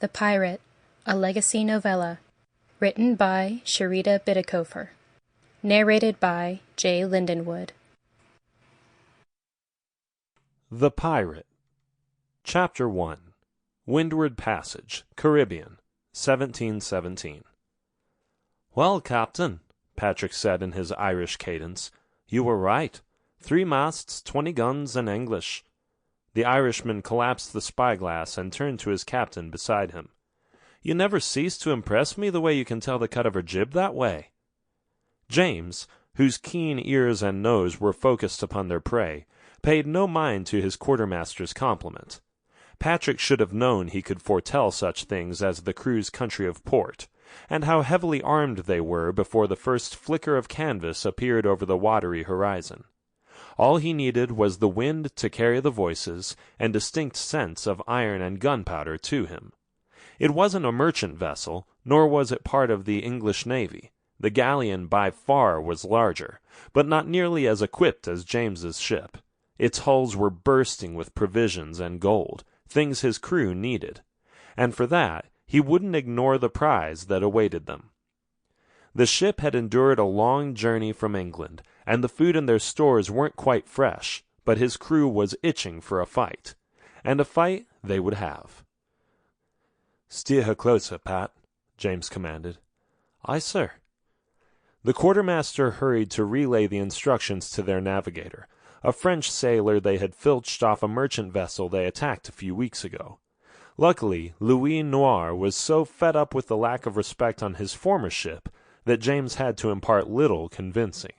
The Pirate, a legacy novella, written by Sheritta Bitikofer, narrated by J. Lindenwood. The Pirate. Chapter 1. Windward Passage, Caribbean, 1717. "Well, Captain," Patrick said in his Irish cadence, "you were right. 3 masts, 20 guns, and English." The Irishman collapsed the spyglass and turned to his captain beside him. "You never cease to impress me the way you can tell the cut of her jib that way." James, whose keen ears and nose were focused upon their prey, paid no mind to his quartermaster's compliment. Patrick should have known he could foretell such things as the crew's country of port, and how heavily armed they were before the first flicker of canvas appeared over the watery horizon. All he needed was the wind to carry the voices and distinct scents of iron and gunpowder to him. It wasn't a merchant vessel, nor was it part of the English navy. The galleon by far was larger, but not nearly as equipped as James's ship. Its hulls were bursting with provisions and gold, things his crew needed, and for that he wouldn't ignore the prize that awaited them. The ship had endured a long journey from England, and the food in their stores weren't quite fresh, but his crew was itching for a fight, and a fight they would have. "Steer her closer, Pat," James commanded. "Aye, sir." The quartermaster hurried to relay the instructions to their navigator, a French sailor they had filched off a merchant vessel they attacked a few weeks ago. Luckily, Louis Noir was so fed up with the lack of respect on his former ship that James had to impart little convincing.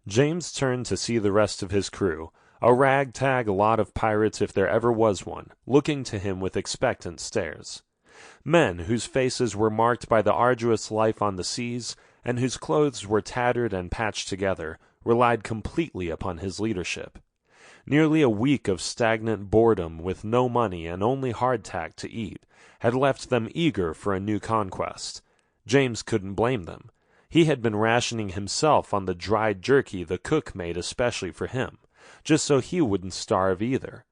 James turned to see the rest of his crew, a ragtag lot of pirates if there ever was one, looking to him with expectant stares. Men whose faces were marked by the arduous life on the seas, and whose clothes were tattered and patched together, relied completely upon his leadership. Nearly a week of stagnant boredom with no money and only hardtack to eat had left them eager for a new conquest. James couldn't blame them. He had been rationing himself on the dried jerky the cook made especially for him, just so he wouldn't starve either.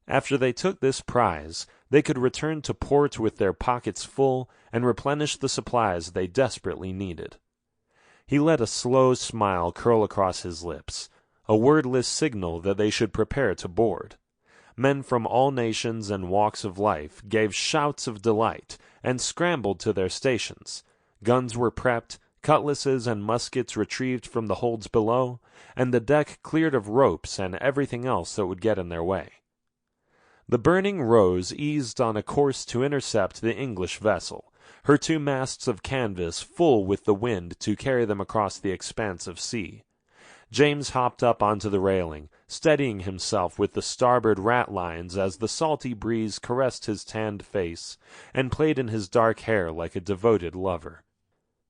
After they took this prize, they could return to port with their pockets full and replenish the supplies they desperately needed. He let a slow smile curl across his lips, a wordless signal that they should prepare to board. Men from all nations and walks of life gave shouts of delight and scrambled to their stations. Guns were prepped, cutlasses and muskets retrieved from the holds below, and the deck cleared of ropes and everything else that would get in their way. The Burning Rose eased on a course to intercept the English vessel, her 2 masts of canvas full with the wind to carry them across the expanse of sea. James hopped up onto the railing, steadying himself with the starboard ratlines as the salty breeze caressed his tanned face and played in his dark hair like a devoted lover.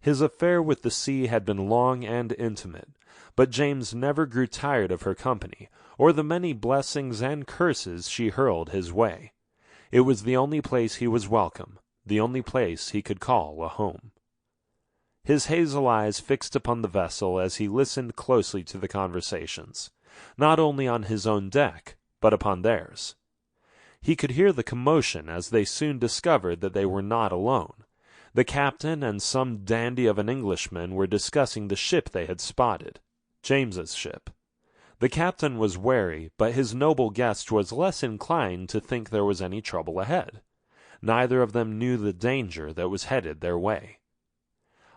His affair with the sea had been long and intimate, but James never grew tired of her company, or the many blessings and curses she hurled his way. It was the only place he was welcome, the only place he could call a home. His hazel eyes fixed upon the vessel as he listened closely to the conversations, not only on his own deck, but upon theirs. He could hear the commotion as they soon discovered that they were not alone. The captain and some dandy of an Englishman were discussing the ship they had spotted, James's ship. The captain was wary, but his noble guest was less inclined to think there was any trouble ahead. Neither of them knew the danger that was headed their way.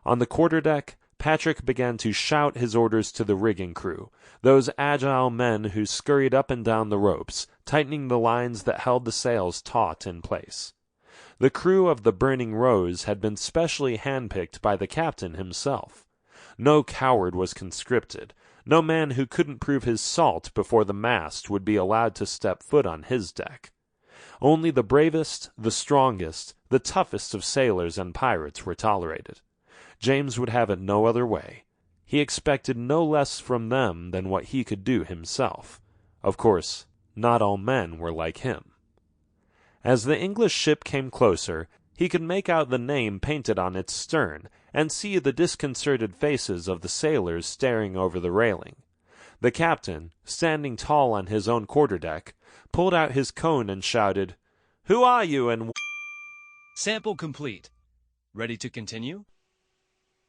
On the quarterdeck, Patrick began to shout his orders to the rigging crew, those agile men who scurried up and down the ropes, tightening the lines that held the sails taut in place. The crew of the Burning Rose had been specially handpicked by the captain himself. No coward was conscripted. No man who couldn't prove his salt before the mast would be allowed to step foot on his deck. Only the bravest, the strongest, the toughest of sailors and pirates were tolerated. James would have it no other way. He expected no less from them than what he could do himself. Of course, not all men were like him. As the English ship came closer, he could make out the name painted on its stern, and see the disconcerted faces of the sailors staring over the railing. The captain, standing tall on his own quarterdeck, pulled out his cone and shouted, "Who are you, and Sample complete. Ready to continue?